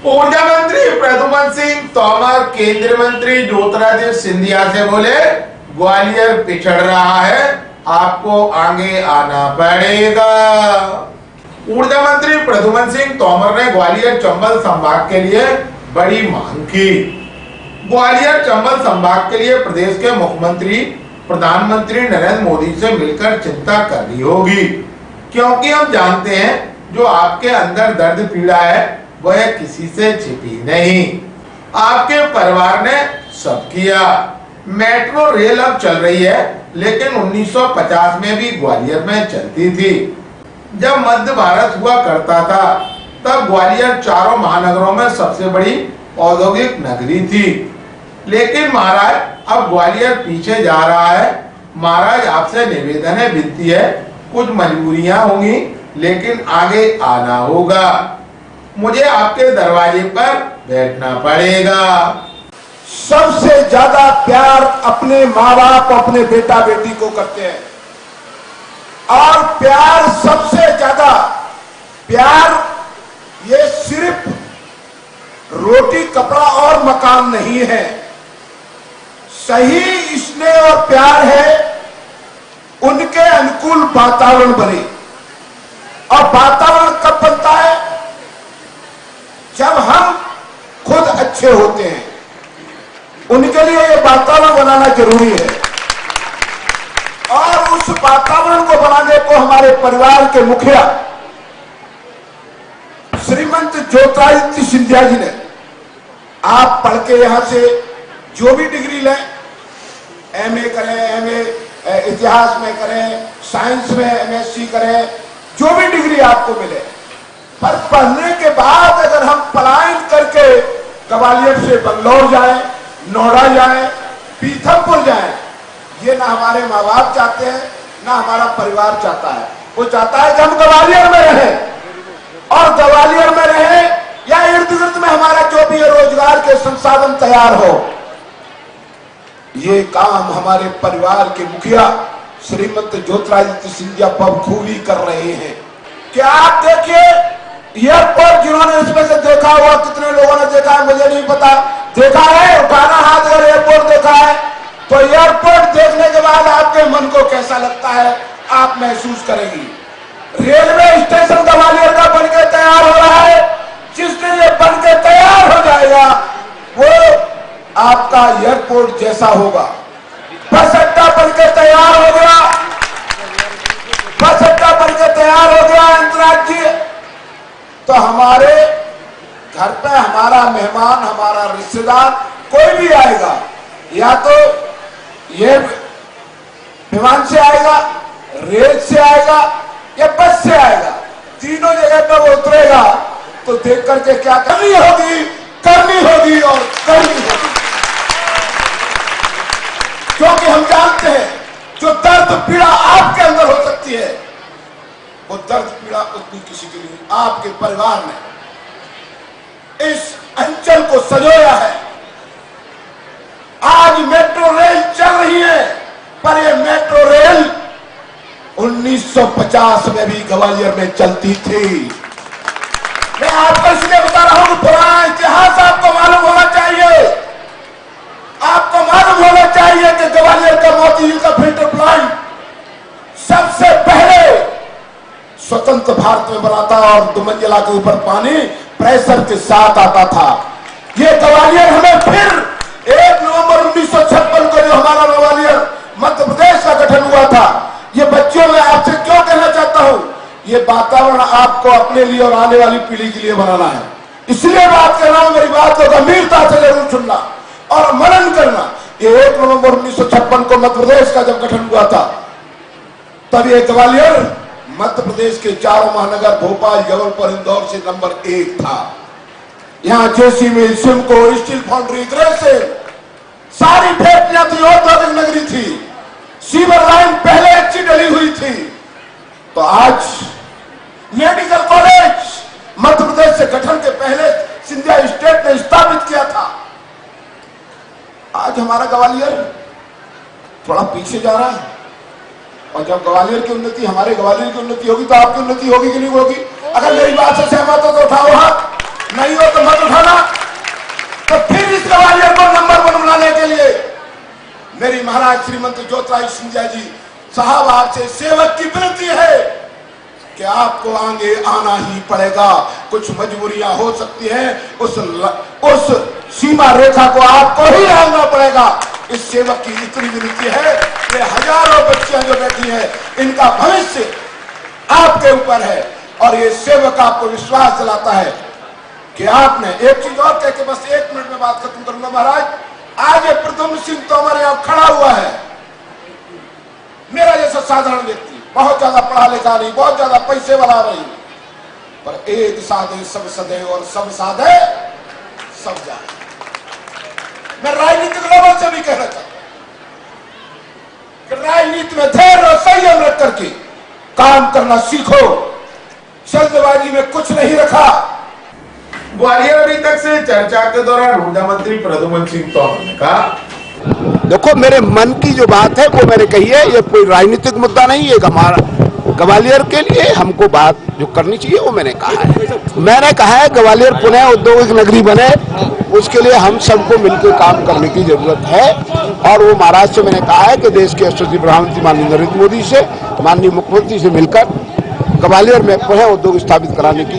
ऊर्जा मंत्री प्रद्युमन सिंह तोमर केंद्रीय मंत्री ज्योतिरादित्य सिंधिया से बोले, ग्वालियर पिछड़ रहा है, आपको आगे आना पड़ेगा। ऊर्जा मंत्री प्रद्युमन सिंह तोमर ने ग्वालियर चंबल संभाग के लिए बड़ी मांग की। ग्वालियर चंबल संभाग के लिए प्रदेश के मुख्यमंत्री प्रधानमंत्री नरेंद्र मोदी से मिलकर चिंता करनी होगी, क्योंकि हम जानते हैं जो आपके अंदर दर्द पीड़ा है वह किसी से छिपी नहीं। आपके परिवार ने सब किया। मेट्रो रेल अब चल रही है, लेकिन 1950 में भी ग्वालियर में चलती थी। जब मध्य भारत हुआ करता था तब ग्वालियर चारों महानगरों में सबसे बड़ी औद्योगिक नगरी थी। लेकिन महाराज अब ग्वालियर पीछे जा रहा है। महाराज आपसे निवेदन है, विनती है, कुछ मजबूरियां होंगी लेकिन आगे आना होगा। मुझे आपके दरवाजे पर बैठना पड़ेगा। सबसे ज्यादा प्यार अपने माँ बाप अपने बेटा बेटी को करते हैं, और प्यार सबसे ज्यादा प्यार ये सिर्फ रोटी कपड़ा और मकान नहीं है। सही स्नेह और प्यार है उनके अनुकूल वातावरण बने। और वातावरण कब बनता है? जब हम खुद अच्छे होते हैं। उनके लिए ये वातावरण बनाना जरूरी है, और उस वातावरण को बनाने को हमारे परिवार के मुखिया श्रीमंत ज्योतिरादित्य सिंधिया जी ने, आप पढ़ के यहां से जो भी डिग्री लें, एमए करें, एमए इतिहास में करें, साइंस में एमएससी करें, जो भी डिग्री आपको मिले, पर पढ़ने के बाद अगर हम पलायन करके ग्वालियर से बंगलौर जाएं, नोएडा जाएं, पीथमपुर जाएं, ये ना हमारे माँ बाप चाहते हैं ना हमारा परिवार चाहता है। वो चाहता है कि हम ग्वालियर में रहें, और ग्वालियर में रहें या इर्द गिर्द में हमारा जो भी रोजगार के संसाधन तैयार हो। ये काम हमारे परिवार के मुखिया श्रीमंत ज्योतिरादित्य सिंधिया बखूबी कर रहे हैं। क्या आप देखिए एयरपोर्ट, जिन्होंने इसमें से देखा हुआ, कितने लोगों ने देखा है मुझे नहीं पता, देखा है? उठाना हाथ अगर एयरपोर्ट देखा है तो एयरपोर्ट देखने के बाद आपके मन को कैसा लगता है आप महसूस करेंगी। रेलवे स्टेशन ग्वालियर का बनकर तैयार हो रहा है। जिस दिन ये बनकर तैयार हो जाएगा वो आपका एयरपोर्ट जैसा होगा। बस अड्डा बनकर तैयार हो गया, बस अड्डा बनकर तैयार हो गया अंतर्राज्यीय, तो हमारे घर पे हमारा मेहमान, हमारा रिश्तेदार कोई भी आएगा, या तो ये विमान से आएगा, रेल से आएगा या बस से आएगा, तीनों जगह पर वो उतरेगा तो देख करके क्या करनी होगी, करनी होगी और करनी होगी। क्योंकि हम जानते हैं जो दर्द पीड़ा आपके अंदर हो सकती है, वो दर्द पीड़ा उतनी किसी के लिए। आपके परिवार ने इस अंचल को संजोया है। आज मेट्रो रेल चल रही है, पर ये मेट्रो रेल 1950 में भी ग्वालियर में चलती थी। मैं आपको इसलिए बता रहा हूं, पुराना इतिहास आपको मालूम होना चाहिए। आपको मालूम होना चाहिए कि ग्वालियर का मोती झील का फिल्टर प्लांट सबसे पहले स्वतंत्र भारत में बना था, और 2 मंजिला के ऊपर पानी प्रेशर के साथ आता था। ये ग्वालियर हमें फिर 1 नवंबर 1956 को जो हमारा ग्वालियर मध्य प्रदेश का गठन हुआ था, ये बच्चों में आपसे क्यों कहना चाहता हूं, ये वातावरण आपको अपने लिए और आने वाली पीढ़ी के लिए बनाना है। इसलिए बात कर रहा हूं, मेरी बात को गंभीरता से जरूर सुनना और मनन करना। ये 1 नवंबर 1956 को मध्य प्रदेश का जब गठन हुआ था, तब ये ग्वालियर मध्य प्रदेश के चारों महानगर भोपाल, जबलपुर, इंदौर से नंबर 1 था। यहाँ जेसी मिल, सिमको, स्टील फाउंड्री, ग्रेसिल, सारी फैक्ट्रियां थी, औद्योगिक नगरी थी। सीवर लाइन पहले अच्छी डली हुई थी। तो आज मेडिकल कॉलेज मध्य प्रदेश से गठन के पहले सिंधिया स्टेट ने स्थापित किया था। आज हमारा ग्वालियर थोड़ा पीछे जा रहा है, और जब ग्वालियर की उन्नति, हमारे ग्वालियर की उन्नति होगी तो आपकी उन्नति होगी कि नहीं होगी? अगर मेरी बात से सहमत हो तो उठाओ हाथ, नहीं हो तो मत उठाओ। मेरी महाराज श्रीमंत ज्योतिरादित्य सिंधिया जी साहब, आपसे सेवक की विनती है कि आपको आगे आना ही पड़ेगा। कुछ मजबूरियां हो सकती हैं, उस सीमा रेखा को आपको ही लांघना पड़ेगा। इस सेवक की इतनी विनती है कि हजारों बच्चियां जो बैठी हैं, इनका भविष्य आपके ऊपर है। और ये सेवक आपको विश्वास दिलाता है कि आपने एक चीज और कह के बस 1 मिनट में बात खत्म करूंगा। महाराज, आज ये प्रद्युम्न सिंह तोमर यहां खड़ा हुआ है, मेरा जैसा साधारण व्यक्ति, बहुत ज्यादा पढ़ा लिखा नहीं, बहुत ज्यादा पैसे वाला नहीं, पर एक साधे सब सदे और सब साधे सब जाए। मैं राजनीतिक लोगों से भी कहना चाहता हूं कि राजनीति में धैर्य और संयम रख करके काम करना सीखो, जल्दबाजी में कुछ नहीं रखा। ग्वालियर अभी तक से चर्चा के दौरान ऊर्जा मंत्री प्रद्युम्न सिंह तोमर ने कहा, देखो मेरे मन की जो बात है वो मैंने कही है, ये कोई राजनीतिक मुद्दा नहीं है। हमारा ग्वालियर के लिए हमको बात जो करनी चाहिए वो मैंने कहा है। मैंने कहा है ग्वालियर पुनः औद्योगिक नगरी बने, उसके लिए हम सबको मिलकर काम करने की जरूरत है। और वो महाराज से मैंने कहा है कि देश के यशस्वी प्रधानमंत्री माननीय नरेंद्र मोदी से, माननीय मुख्यमंत्री से मिलकर ग्वालियर में पुनः उद्योग स्थापित कराने की